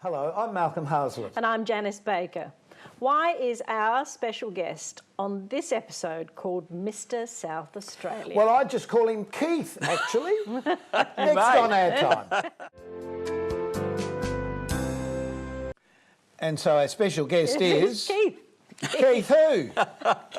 Hello, I'm Malcolm Hazlitt. And I'm Janice Baker. Why is our special guest on this episode called Mr. South Australia? Well, I just call him Keith, actually. Next on our time. And so our special guest is... Keith. Keith who?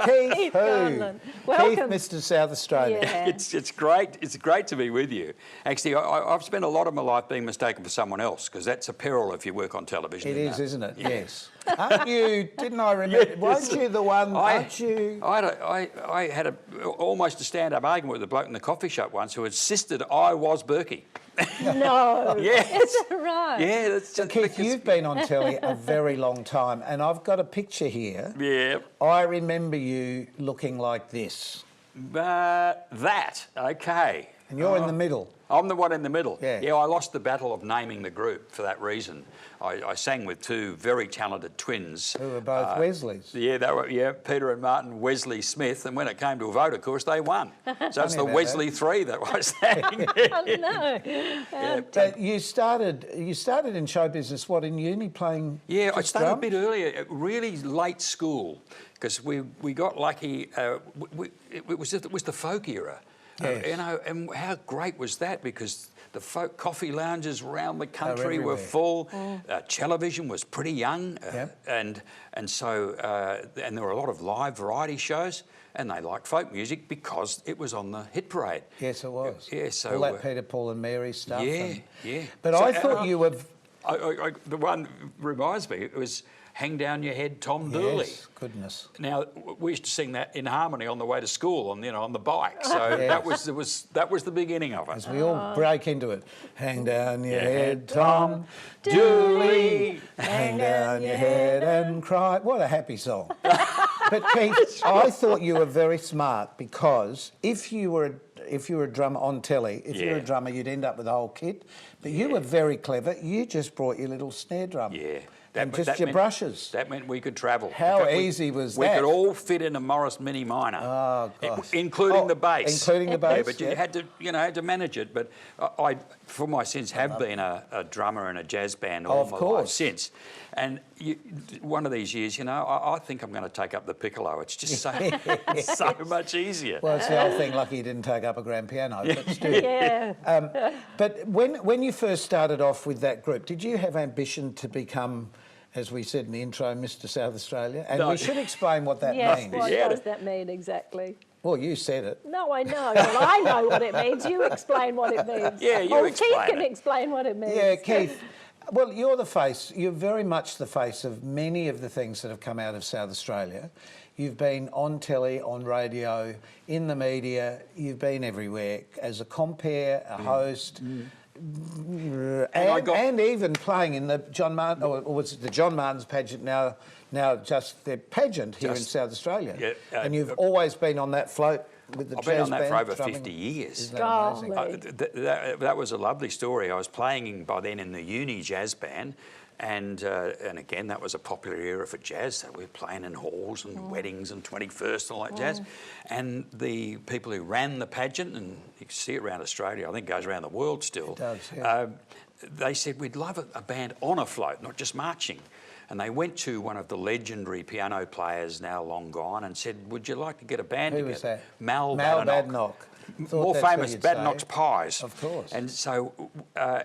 Keith who? Conlon. Keith, Welcome. Mr. South Australia. Yeah. It's great. It's great to be with you. Actually, I've spent a lot of my life being mistaken for someone else because that's a peril if you work on television. It is, isn't it? Yeah. Yes. Aren't you? Didn't I remember? Yes. Weren't you the one? Aren't you? I had almost a stand-up argument with a bloke in the coffee shop once who insisted I was Berkey. No. Yes. Is that right? Yeah. That's So, Keith, you've been on telly a very long time, and I've got a picture here. Yeah. I remember you looking like this. Okay. And you're in the middle. I'm the one in the middle. Yeah. Yeah, I lost the battle of naming the group for that reason. I sang with two very talented twins. Who were both Wesleys. Yeah, they were. Yeah, Peter and Martin Wesley Smith, and when it came to a vote, of course, they won. So it's the Wesley Three that I sang. Oh, no. Yeah. But you started in show business, what, in uni playing? Yeah, I just started drums? a bit earlier, really late school, because we got lucky. It was the folk era. Yes. You know, and how great was that? Because the folk coffee lounges around the country were everywhere. full. Television was pretty young, Yep. and so and there were a lot of live variety shows, and they liked folk music because it was on the hit parade. Yes, it was. Yeah, so all that Peter, Paul and Mary stuff. yeah. But So, I thought you were... the one reminds me. It was "Hang Down Your Head, Tom Dooley." Yes, goodness. Now we used to sing that in harmony on the way to school, on the bike. So Yes. that was the beginning of it. As we all break into it. Hang down your head, Tom Dooley. Hang down your head and cry. What a happy song. But Keith, I thought you were very smart because if you were a drummer on telly, if you were a Yeah. drummer, you'd end up with a whole kit. But you were very clever. You just brought your little snare drum. Yeah. And just your meant, brushes. That meant we could travel. How In fact, easy was we that? could all fit in a Morris Mini Minor. Oh, gosh. Including the bass. Including the bass, Yeah, but you had to manage it. But I for my sins, have been a drummer in a jazz band all Of my course. life since. And one of these years, I think I'm going to take up the piccolo. It's just so much easier. Well, it's the old thing, lucky you didn't take up a grand piano, but still. Yeah. But when you first started off with that group, did you have ambition to become, as we said in the intro, Mr. South Australia? And No. we should explain what that Yes, means. what Yeah. does that mean exactly? Well, you said it. No, I know. Well, I know what it means. You explain what it means. Yeah, you Keith explain can it. explain what it means. Yeah, Keith. Well, you're the face. You're very much the face of many of the things that have come out of South Australia. You've been on telly, on radio, in the media. You've been everywhere as a compere, a host, and even playing in the John Martin, or was it the John Martin's pageant now just their pageant here in South Australia. Yeah, and you've always been on that float with the I've jazz been on that band for over drumming. 50 years. Isn't that amazing? Golly. That was a lovely story. I was playing by then in the uni jazz band, and again that was a popular era for jazz. So we were playing in halls and weddings and 21st and all that jazz. And the people who ran the pageant, and you can see it around Australia, I think it goes around the world still. It does, yeah. They said we'd love a band on a float, not just marching. And they went to one of the legendary piano players, now long gone, and said, "Would you like to get a band Who together?" was that? Mal Badenoch. Badenoch. Thought More that's what famous, you'd say. Badenoch's Pies. Of course. And so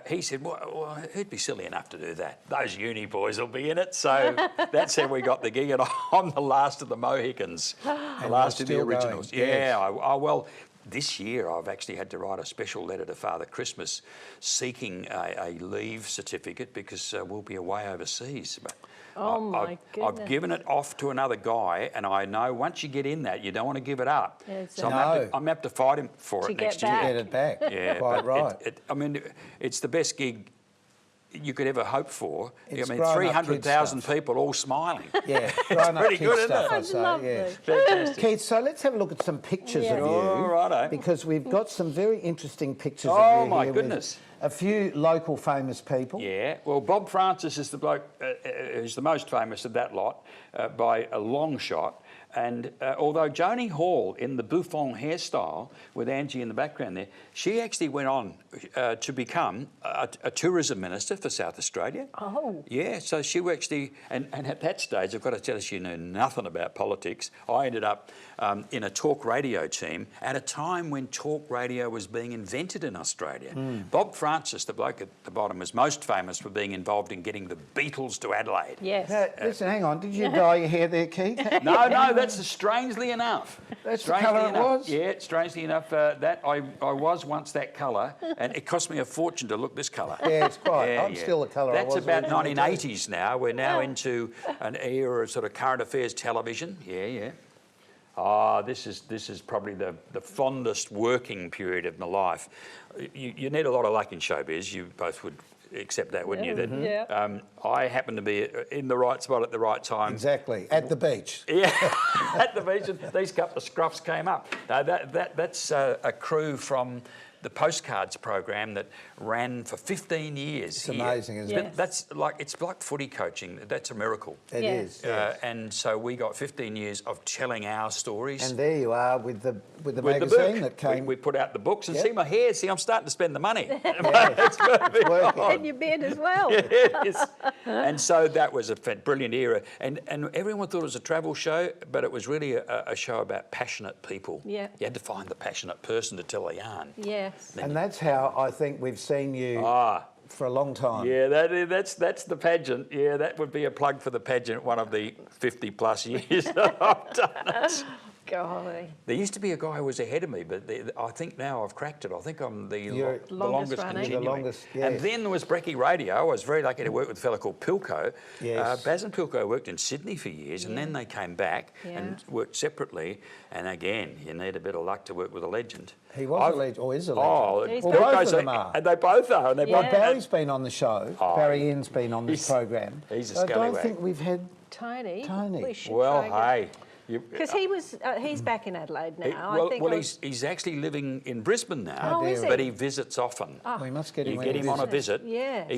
he said, well, who'd be silly enough to do that? Those uni boys will be in it. So that's how we got the gig. And I'm the last of the Mohicans, the last of the still originals. going, yes. Yeah, well, this year I've actually had to write a special letter to Father Christmas seeking a leave certificate because we'll be away overseas. But Oh, my goodness. I've given it off to another guy, and I know once you get in that, you don't want to give it up. Yes, So No. I'm going to have to fight him for To it get next back. year. Get it back. Yeah, Quite but right. I mean, it's the best gig you could ever hope for. It's I mean, grown-up kid 300,000 stuff. people all smiling. Yeah, grown up pretty kid good, isn't stuff, it? I That's say. lovely. Yeah. Fantastic. Keith, so let's have a look at some pictures of you. Oh, righto. Because we've got some very interesting pictures of Oh, you my here with goodness. a few local famous people. Yeah, well, Bob Francis is the bloke who's the most famous of that lot by a long shot. And although Joni Hall, in the bouffant hairstyle, with Angie in the background there, she actually went on to become a tourism minister for South Australia. Oh. Yeah, so she actually, and at that stage, I've got to tell you, she knew nothing about politics. I ended up in a talk radio team at a time when talk radio was being invented in Australia. Bob Francis, the bloke at the bottom, was most famous for being involved in getting the Beatles to Adelaide. Yes. Listen, hang on. Did you dye your hair there, Keith? No, that's strangely enough. That's the colour it was? Yeah, strangely enough, that I was once that colour, and it cost me a fortune to look this colour. Yeah, it's quite. Yeah, I'm still the colour I was. That's about originally. 1980s now. We're now into an era of sort of current affairs television. Yeah. This is probably the fondest working period of my life. You need a lot of luck in showbiz. You both would accept that, wouldn't you? That, yeah. I happened to be in the right spot at the right time. Exactly, at the beach. Yeah, at the beach. And these couple of scruffs came up. Now that's a crew from the postcards program that ran for 15 years. It's amazing, isn't Yes. it? That's like, it's like footy coaching. That's a miracle. It Yeah. is. Yes. And so we got 15 years of telling our stories. And there you are with the with magazine the book. that came. We put out the books and Yep. see my hair. See, I'm starting to spend the money. It's working. And your beard as well. Yes. And so that was a brilliant era. And everyone thought it was a travel show, but it was really a show about passionate people. Yeah. You had to find the passionate person to tell a yarn. Yes. And that's how I think we've seen you for a long time. Yeah, that's the pageant. Yeah, that would be a plug for the pageant, one of the 50 plus years that I've done it. Golly. There used to be a guy who was ahead of me, but I think now I've cracked it. I think I'm the You're the longest longest running. continuing. The longest, And yes. then there was Brecky Radio. I was very lucky to work with a fellow called Pilco. Yes. Baz and Pilco worked in Sydney for years, and then they came back and worked separately. And again, you need a bit of luck to work with a legend. He was a legend, or is a legend. Oh, He's Well, both Pilco's of them are. and they both are. And they Yeah. both, Barry's been on the show. Barry Ian's been on this He's- program. he's a I don't scallywag. think we've had. Tony. Tony. We should well, try hey. because he's back in Adelaide now. I think He's actually living in Brisbane now, Oh, is he? but he visits often. We must get him. You when get he him on a visits. visit. Yes.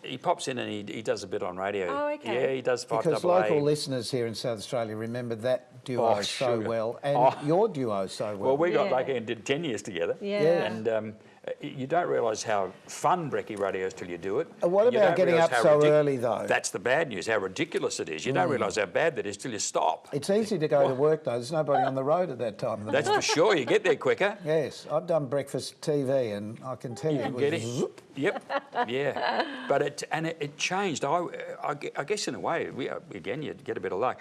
He pops in and he does a bit on radio. Oh, okay. Yeah, he does 5AA. Because local listeners here in South Australia remember that duo Oh, so sugar. well, and your duo so well. Well, we got Yeah. lucky and did 10 years together. Yeah. And you don't realise how fun Brecky Radio is till you do it. What You about don't getting realise up how so early, though? That's the bad news, how ridiculous it is. You don't realise how bad that is till you stop. It's easy to go to work though. There's nobody on the road at that time of the That's morning. for sure. You get there quicker. Yes, I've done breakfast TV, and I can tell you, it was Get it? zoop. Yep, yeah. But it changed. I guess in a way, again, you get a bit of luck.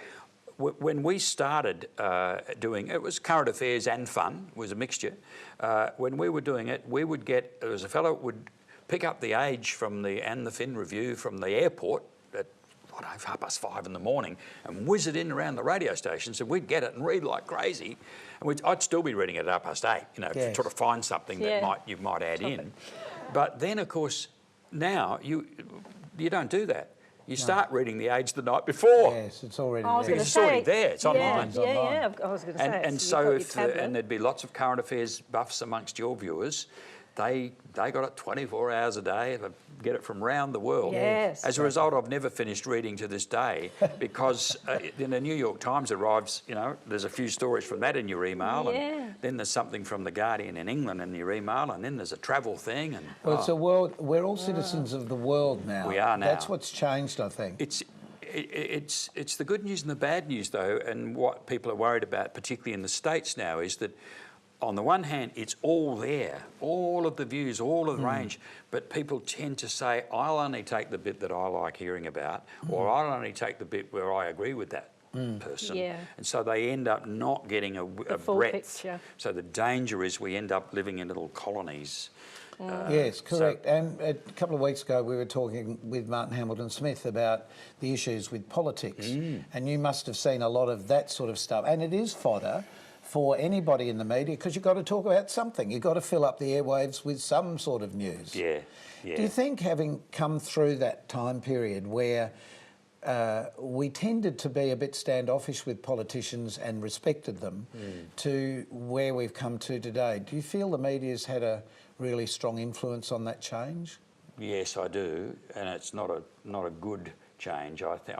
When we started doing it, was current affairs and fun. It was a mixture. When we were doing it, there was a fellow who would pick up the Age and the Fin Review from the airport at 5:30 in the morning and whiz it in around the radio stations, and we'd get it and read like crazy. And I'd still be reading it at 8:30, to try to find something that you might add in. But then, of course, now you don't do that. You start reading the Age the night before. Yes, it's already I was there. going to It's say already there, it's online. Yeah, yeah. I was going to say. And so so you've got your tablet. and there'd be lots of current affairs buffs amongst your viewers. They got it 24 hours a day. They get it from around the world. Yes. As a result, I've never finished reading to this day because then the New York Times arrives. There's a few stories from that in your email, and then there's something from the Guardian in England in your email, and then there's a travel thing. And Well, it's a world. We're all citizens of the world now. We are now. That's what's changed, I think. It's the good news and the bad news, though, and what people are worried about, particularly in the States now, is that on the one hand, it's all there, all of the views, all of the range, but people tend to say, I'll only take the bit that I like hearing about, or I'll only take the bit where I agree with that person. Yeah. And so they end up not getting a full breadth. picture. So the danger is we end up living in little colonies. Yes, correct. And a couple of weeks ago, we were talking with Martin Hamilton Smith about the issues with politics, and you must have seen a lot of that sort of stuff. And it is fodder for anybody in the media because you've got to talk about something. You've got to fill up the airwaves with some sort of news. Yeah, yeah. Do you think, having come through that time period where we tended to be a bit standoffish with politicians and respected them, to where we've come to today, do you feel the media's had a really strong influence on that change? Yes, I do, and it's not a good change. I think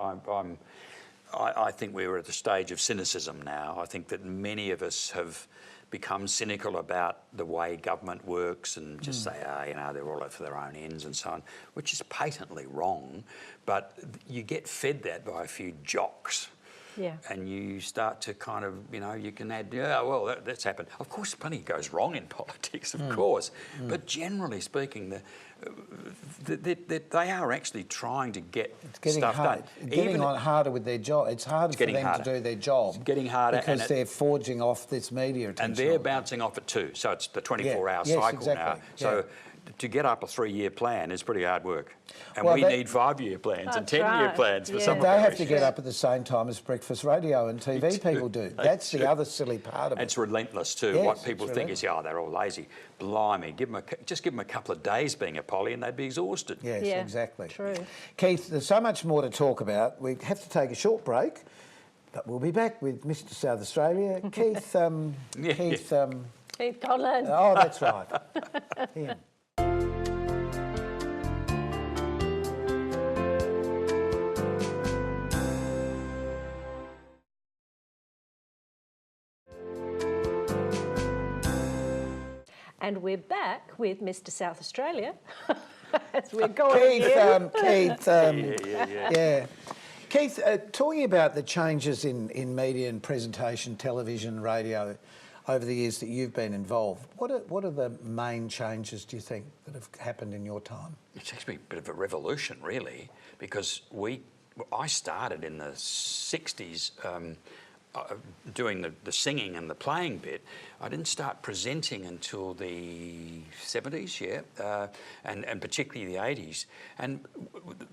I think we're at the stage of cynicism now. I think that many of us have become cynical about the way government works and just say, they're all out for their own ends and so on, which is patently wrong. But you get fed that by a few jocks. Yeah. And you start to kind of, you can add, that's happened. Of course, plenty goes wrong in politics, of course. But generally speaking, they are actually trying to get stuff done. It's getting harder with their job. It's harder for them to do their job. It's getting harder. Because they're forging off this media attention. And they're bouncing off it too. So it's the 24-hour cycle now. So to get up a 3-year plan is pretty hard work. And we need 5-year plans and 10-year plans for some of They have to get up at the same time as breakfast radio and TV people do. That's the other silly part of it. It's relentless too. Yes, what people think is, they're all lazy. Blimey, just give them a couple of days being a Polly and they'd be exhausted. Yes, exactly. True. Keith, there's so much more to talk about. We have to take a short break, but we'll be back with Mr. South Australia. Keith, Keith Conlon. Oh, that's right. Him. And we're back with Mr. South Australia. As we're going Keith, talking about the changes in media and presentation, television, radio, over the years that you've been involved, what are the main changes, do you think, that have happened in your time? It's actually a bit of a revolution, really, because I started in the 60s doing the singing and the playing bit. I didn't start presenting until the 70s, and particularly the 80s. And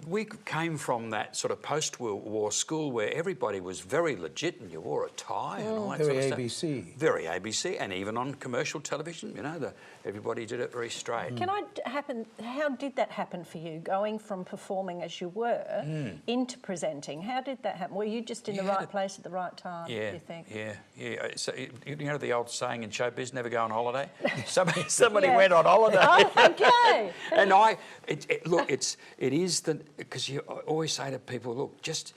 we came from that sort of post-war school where everybody was very legit and you wore a tie and all that very sort of ABC. stuff. Very ABC, and even on commercial television, everybody did it very straight. How did that happen for you, going from performing as you were into presenting? How did that happen? Were you just in the right place at the right time, do you think? Yeah. So, the old saying in showbiz, never go on holiday? Somebody went on holiday. Oh, okay. And it is because you always say to people, look, just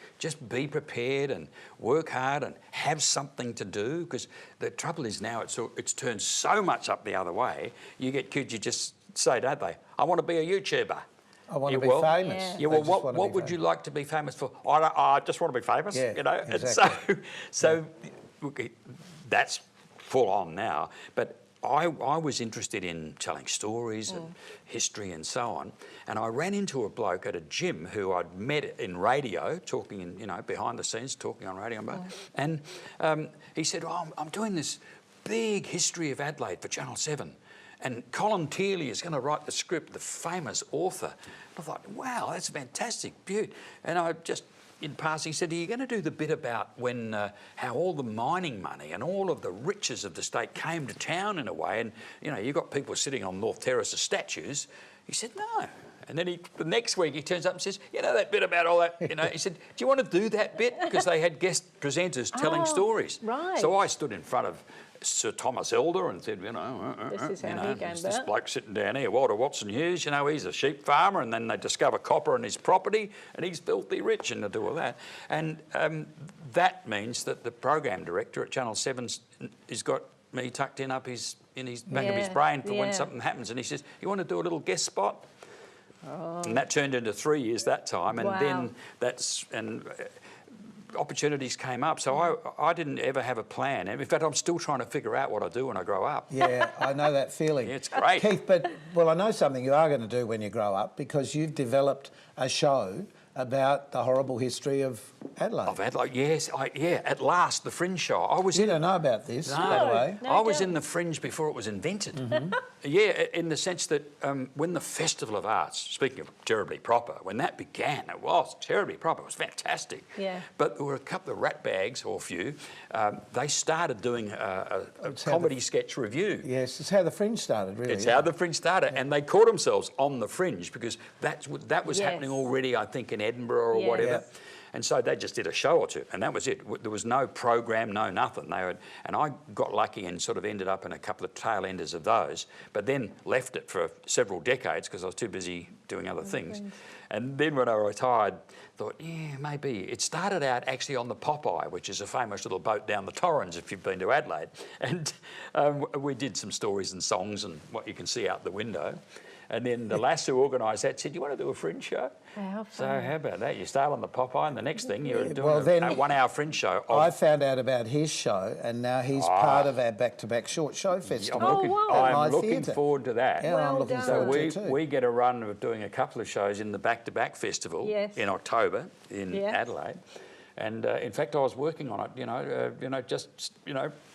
be prepared and work hard and have something to do, because the trouble is now it's turned so much up the other way. You get kids, you just say, don't they, I want to be a YouTuber. I want to be famous. Yeah, well, what would you like to be famous for? I just want to be famous, Exactly. And so that's full on now. But I was interested in telling stories and history and so on. And I ran into a bloke at a gym who I'd met in radio, talking behind the scenes, talking on radio. And he said, I'm doing this big history of Adelaide for Channel 7. And Colin is going to write the script, the famous author. I thought, wow, that's fantastic, beaut. And I just, in passing, said, are you going to do the bit about when how all the mining money and all of the riches of the state came to town in a way, and you got people sitting on North Terrace as statues? He said, no. And then the next week he turns up and says, that bit about all that, he said, do you want to do that bit? Because they had guest presenters telling stories. Right. So I stood in front of Sir Thomas Elder and said, this is how he came this about. bloke sitting down here, Walter Watson Hughes, he's a sheep farmer, and then they discover copper in his property, and he's filthy rich, and they do all that. And that means that the program director at Channel 7 has got me tucked in up in his back of his brain for when something happens, and he says, you want to do a little guest spot? Oh. And that turned into 3 years that time, and then opportunities came up. So I didn't ever have a plan. In fact, I'm still trying to figure out what I do when I grow up. Yeah, I know that feeling. Yeah, it's great. Keith, I know something you are going to do when you grow up, because you've developed a show about the horrible history of Adelaide. Of Adelaide, yes. At last, the Fringe show. You don't know about this, by the way. I was in the Fringe before it was invented. Mm-hmm. Yeah, in the sense that when the Festival of Arts, speaking of terribly proper, when that began, it was terribly proper. It was fantastic. Yeah. But there were a couple of ratbags, or a few. They started doing a comedy sketch review. Yes, it's how the Fringe started, really. It's how the Fringe started, and they caught themselves on the Fringe because that was happening already, I think, in Edinburgh or whatever. Yeah. And so they just did a show or two, and that was it. There was no program, no nothing. And I got lucky and sort of ended up in a couple of tail enders of those, but then left it for several decades because I was too busy doing other things. And then when I retired, thought, yeah, maybe. It started out actually on the Popeye, which is a famous little boat down the Torrens if you've been to Adelaide. And we did some stories and songs and what you can see out the window. And then the lass who organised that said, "You want to do a fringe show?" So how about that? You start on the Popeye, and the next thing you're doing a 1 hour fringe show. I found out about his show, and now he's part of our back-to-back short show festival. I'm looking forward to that. Yeah, I'm looking forward to it too. We get a run of doing a couple of shows in the back-to-back festival in October in Adelaide. And in fact, I was working on it. Just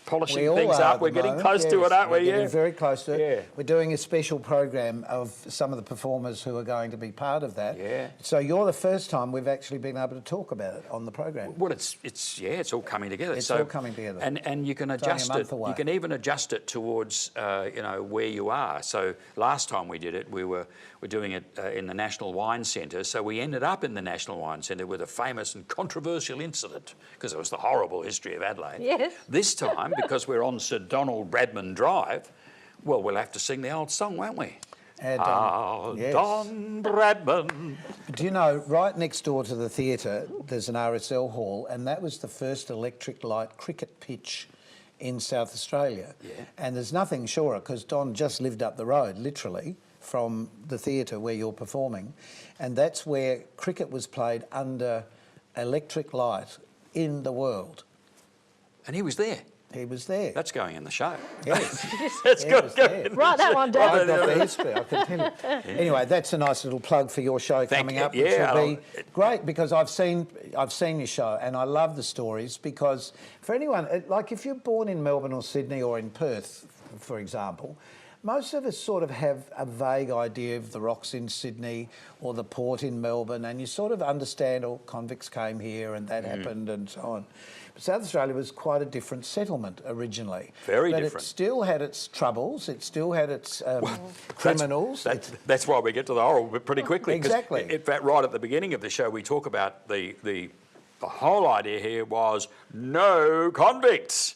polishing things up. We're getting close to it, aren't we? We're getting very close to it. Yeah. We're doing a special program of some of the performers who are going to be part of that. Yeah. So you're the first time we've actually been able to talk about it on the program. Well, it's all coming together. It's all coming together. And you can adjust it. You can even adjust it towards where you are. So last time we did it, we're doing it in the National Wine Centre. So we ended up in the National Wine Centre with a famous and controversial incident because it was the horrible history of Adelaide. Yes. This time, because we're on Sir Donald Bradman Drive, well, we'll have to sing the old song, won't we? Don Bradman. Do you know, right next door to the theatre, there's an RSL hall, and that was the first electric light cricket pitch in South Australia. Yeah. And there's nothing surer, because Don just lived up the road, literally, from the theatre where you're performing. And that's where cricket was played under electric light in the world. And he was there. He was there. That's going in the show. Yes. That's going. Write that one down. I've got the history, I can tell you. Anyway, that's a nice little plug for your show coming up, which will be great, because I've seen your show and I love the stories, because for anyone, like if you're born in Melbourne or Sydney or in Perth, for example, most of us sort of have a vague idea of the rocks in Sydney or the port in Melbourne, and you sort of understand, convicts came here and that happened and so on. But South Australia was quite a different settlement originally. Very different. But it still had its troubles, it still had its criminals. That's why we get to the horrible bit pretty quickly. Exactly. In fact, right at the beginning of the show, we talk about the whole idea here was no convicts.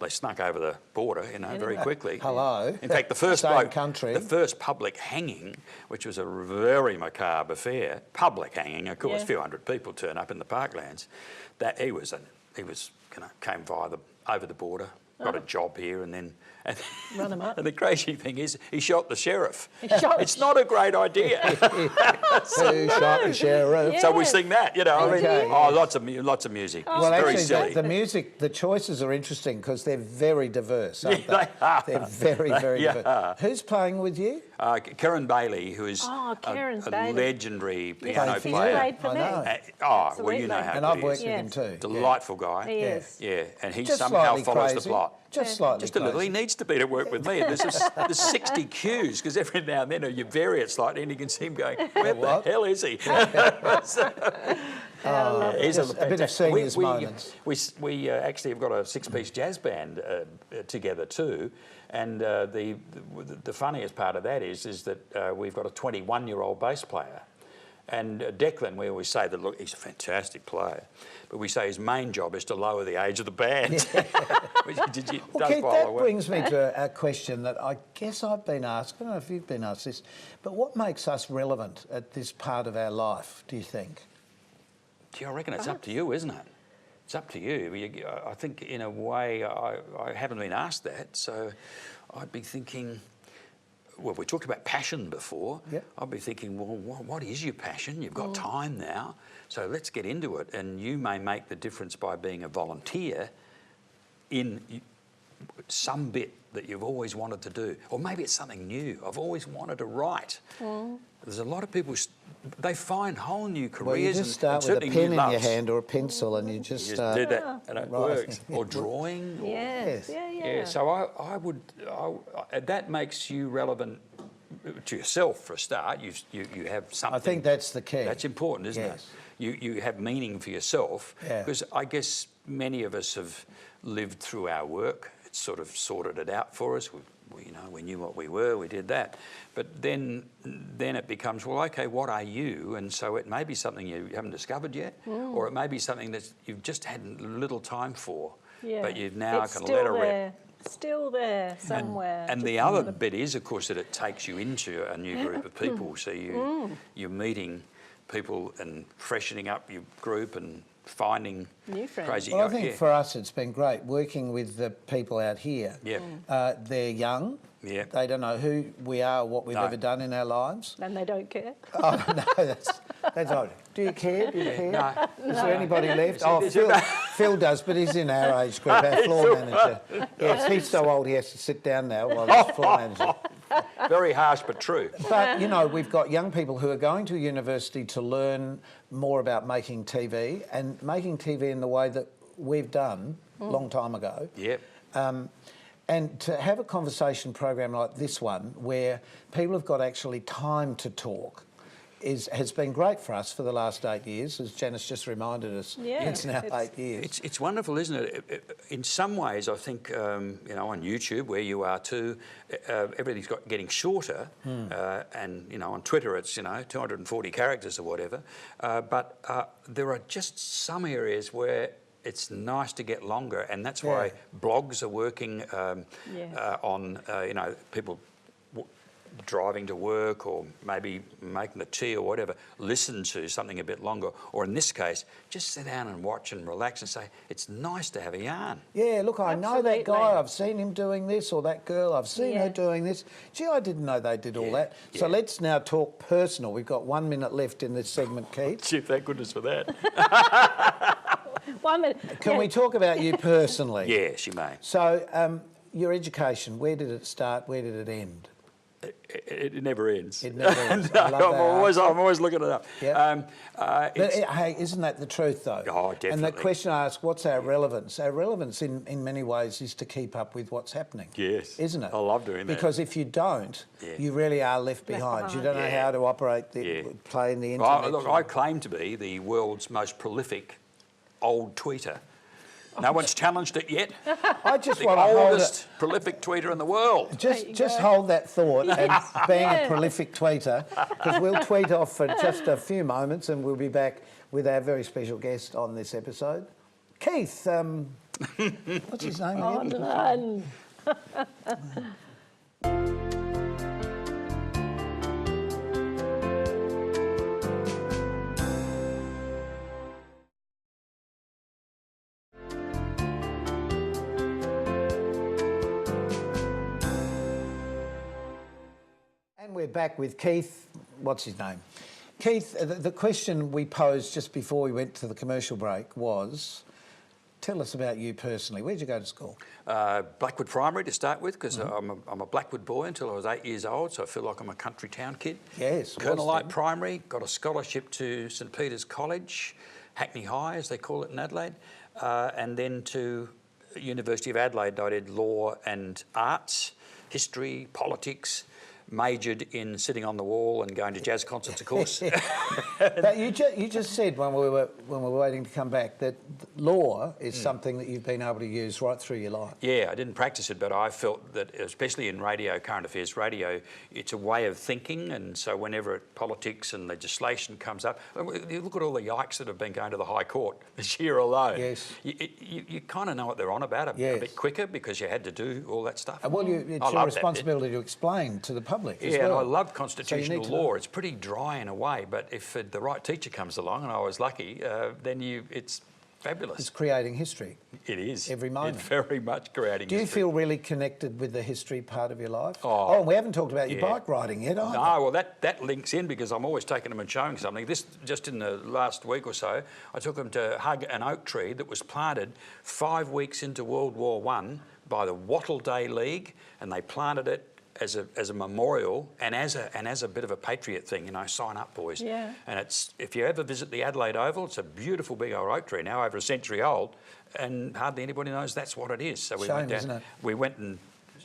They snuck over the border, very quickly. Hello. In fact, the first country. The first public hanging, which was a very macabre affair, public hanging, of course, a few hundred people turn up in the parklands. That he came over the border, got a job here, and then. Run him up. And the crazy thing is, he shot the sheriff. It's not a great idea. Who shot the sheriff? Yes. So we sing that, lots of music. Well, it's very actually, silly. the music, the choices are interesting because they're very diverse, aren't they? They are. They're very, very diverse. Who's playing with you? Karen Bailey, who is a legendary piano player. Played for me. Well, you know how and I've worked with him too. Delightful guy. He is. Yeah, and he Just somehow slightly follows crazy. the plot. Just a little. He needs to be to work with me. There's 60 cues, because every now and then you vary it slightly and you can see him going, where the hell is he? He's a bit of seniors moments. We actually have got a six-piece jazz band together too, and the funniest part of that is that we've got a 21-year-old bass player. And Declan, we always say that, look, he's a fantastic player, but we say his main job is to lower the age of the band. Okay, that brings me to a question that I guess I've been asked. I don't know if you've been asked this, but what makes us relevant at this part of our life, do you think? Gee, I reckon it's up to you, isn't it? It's up to you. I think, in a way, I haven't been asked that, so I'd be thinking... Well, we talked about passion before. Yep. I'd be thinking, well, what is your passion? You've got time now, so let's get into it. And you may make the difference by being a volunteer in some bit that you've always wanted to do. Or maybe it's something new. I've always wanted to write. There's a lot of people, they find whole new careers. Well, you just start with a pen in your hand or a pencil and you just start. Do that and it works. Or drawing. Yes. Yeah, so I would, that makes you relevant to yourself for a start. You have something. I think that's the key. That's important, isn't it? You have meaning for yourself. Because I guess many of us have lived through our work. It's sort of sorted it out for us. We've we knew what we were, we did that. But then it becomes, well, okay, what are you? And so it may be something you haven't discovered yet, or it may be something that you've just had little time for, but you've now can let it rip. Still there somewhere. And the other bit is, of course, that it takes you into a new group of people. So you're meeting people and freshening up your group and finding new friends. Crazy. Well, I think for us it's been great working with the people out here. Yeah. They're young. Yeah. They don't know who we are or what we've ever done in our lives. And they don't care. Oh, no, that's odd. Do you care? Do you care? No. Is there anybody left? Oh, Phil does, but he's in our age group, our floor manager. Yes, he's so old he has to sit down now while he's floor manager. Very harsh, but true. But, we've got young people who are going to university to learn more about making TV and making TV in the way that we've done a long time ago. Yep. And to have a conversation program like this one where people have got actually time to talk has been great for us for the last 8 years, as Janice just reminded us. Yeah, it's now 8 years. It's wonderful, isn't it? In some ways, I think, on YouTube, where you are too, everything's getting shorter. And, on Twitter, it's, 240 characters or whatever. But there are just some areas where it's nice to get longer, and that's why blogs are working on, people driving to work or maybe making the tea or whatever, listen to something a bit longer. Or in this case, just sit down and watch and relax and say, it's nice to have a yarn. Yeah, look, I know that guy, I've seen him doing this, or that girl, I've seen her doing this. Gee, I didn't know they did all that. So let's now talk personal. We've got 1 minute left in this segment, Keith. Gee, thank goodness for that. 1 minute. Can we talk about you personally? Yes, you may. So, your education, where did it start? Where did it end? It never ends. It never ends. No, I'm always looking it up. Yep. Hey, isn't that the truth, though? Oh, definitely. And the question I ask, what's our relevance? Our relevance, in many ways, is to keep up with what's happening. Yes. Isn't it? I love doing that. Because if you don't, you really are left behind. You don't know how to operate, play in the internet. Well, look, I claim to be the world's most prolific old tweeter. No one's challenged it yet. I just the want to hold oldest prolific tweeter in the world. Just hold that thought and being a prolific tweeter, because we'll tweet off for just a few moments and we'll be back with our very special guest on this episode. Keith, what's his name again? We're back with Keith. What's his name? Keith, the question we posed just before we went to the commercial break was, tell us about you personally. Where'd you go to school? Blackwood Primary to start with, because I'm a Blackwood boy until I was 8 years old, so I feel like I'm a country town kid. Yes. Conlon Primary, got a scholarship to St Peter's College, Hackney High as they call it in Adelaide, and then to University of Adelaide. I did law and arts, history, politics. Majored in sitting on the wall and going to jazz concerts, of course. But you just said when we were waiting to come back that law is something that you've been able to use right through your life. Yeah, I didn't practice it, but I felt that, especially in radio, current affairs radio, it's a way of thinking, and so whenever politics and legislation comes up, you look at all the yikes that have been going to the High Court this year alone. Yes. You kind of know what they're on about a bit quicker because you had to do all that stuff. Well, it's your responsibility to explain to the public. Yeah, and I love constitutional law. It's pretty dry in a way, but if the right teacher comes along, and I was lucky, then it's fabulous. It's creating history. It is. Every moment. It's very much creating history. Do you feel really connected with the history part of your life? Oh, we haven't talked about your bike riding yet either. No, well, that links in because I'm always taking them and showing something. Just in the last week or so, I took them to hug an oak tree that was planted 5 weeks into World War I by the Wattle Day League, and they planted it as a memorial and as a bit of a patriot thing, sign up, boys. Yeah. And if you ever visit the Adelaide Oval, it's a beautiful big old oak tree, now over a century old, and hardly anybody knows that's what it is. So we Shame, isn't it? We went and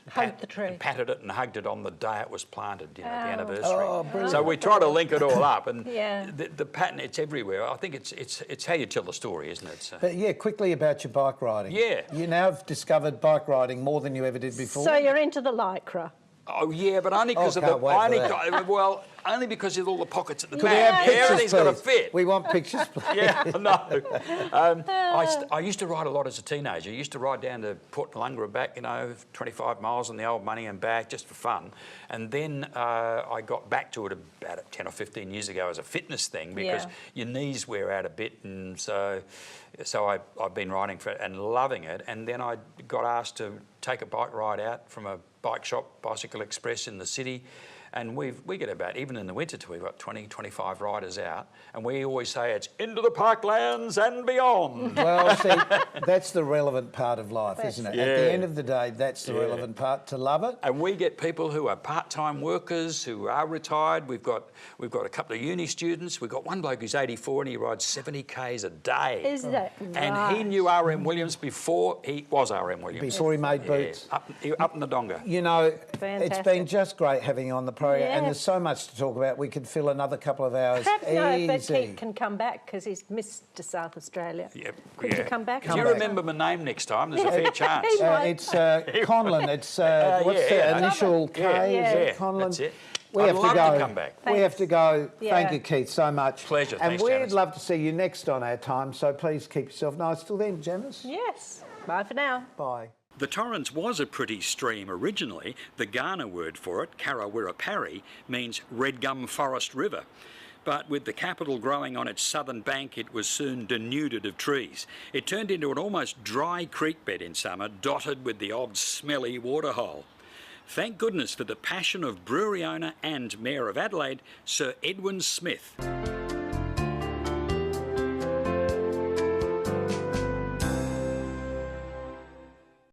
Hugged the tree. And patted it and hugged it on the day it was planted, you know, the anniversary. Oh, brilliant. So we try to link it all up, and Yeah. the pattern, it's everywhere. I think it's how you tell the story, isn't it? So, But yeah, quickly about your bike riding. Yeah. You now have discovered bike riding more than you ever did before. So you're into the lycra. oh yeah, but only because of can't wait for that. only because of all the pockets at the Could we back. have pictures, Everything's got to please? fit. We want pictures, please. Yeah, no. I used to ride a lot as a teenager. I used to ride down to Port Nulunga back, you know, 25 miles on the old money and back just for fun. And then I got back to it about 10 or 15 years ago as a fitness thing because your knees wear out a bit, and so I've been riding for it and loving it. And then I got asked to take a bike ride out from a bike shop, Bicycle Express in the city. And we get about, even in the winter, we've got 20, 25 riders out. And we always say it's into the parklands and beyond. Well, see, that's the relevant part of life, isn't it? Yeah. At the end of the day, that's the relevant part, to love it. And we get people who are part-time workers, who are retired. We've got a couple of uni students. We've got one bloke who's 84 and he rides 70 K's a day. Is that right? And he knew RM Williams before he was RM Williams. Before he made boots. Up in the donga. You know, it's Fantastic. been just great having you on the program, Yeah. and there's so much to talk about. We could fill another couple of hours No, but easy. Pete can come back because he's Mr South Australia. Yep, Could you come back? Do you remember my name next time? There's a fair chance. It's Conlon. It's what's the initial K? Is it Conlon? That's it. We I'd have love to go. to come back. We have to go. Yeah. Thank you, Keith, so much. Pleasure. And Thanks, we'd Janice. love to see you next on our time. So please keep yourself nice. Till then, Janice. Yes. Bye for now. Bye. The Torrens was a pretty stream originally. The Ghana word for it, Karawirapari, means red gum forest river. But with the capital growing on its southern bank, it was soon denuded of trees. It turned into an almost dry creek bed in summer, dotted with the odd smelly waterhole. Thank goodness for the passion of brewery owner and Mayor of Adelaide, Sir Edwin Smith.